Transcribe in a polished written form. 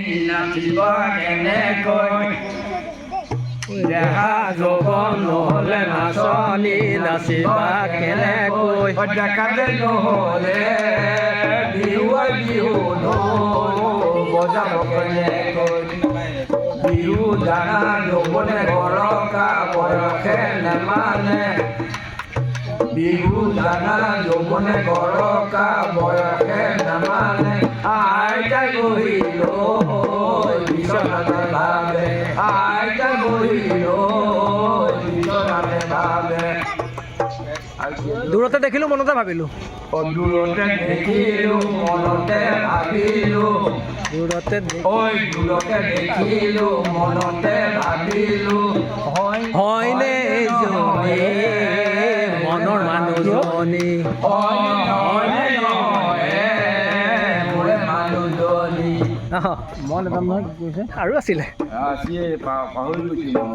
নাচিবা কেনেকৈ দেহা যৌৱন নহ'লে নাচনী নাচিবা কেনেকৈ ডেকাতে নহ'লে বিহু বজাব কেনেকৈ বিহু জানা যৌৱনে গৰকা বয়সে নেমানে বিহু জানা যৌৱনে গৰকা বয়সে নেমানে আইতাই বহিল বিচনাতে ভাবে আইতাই বহিল বিচনাতে ভাবে দূৰতে দেখিলোঁ মনতে ভাবিলোঁ দূৰতে দেখিলোঁ মনতে ভাবিলোঁ দূৰতে দূৰতে দেখিলোঁ মনতে ভাবিলোঁ হয়নে এইজনী মনৰ মানুহজনী মানুহজনী মই নাজানো নহয় কি কৈছে আৰু আছিলে পাহৰি গৈছিলোঁ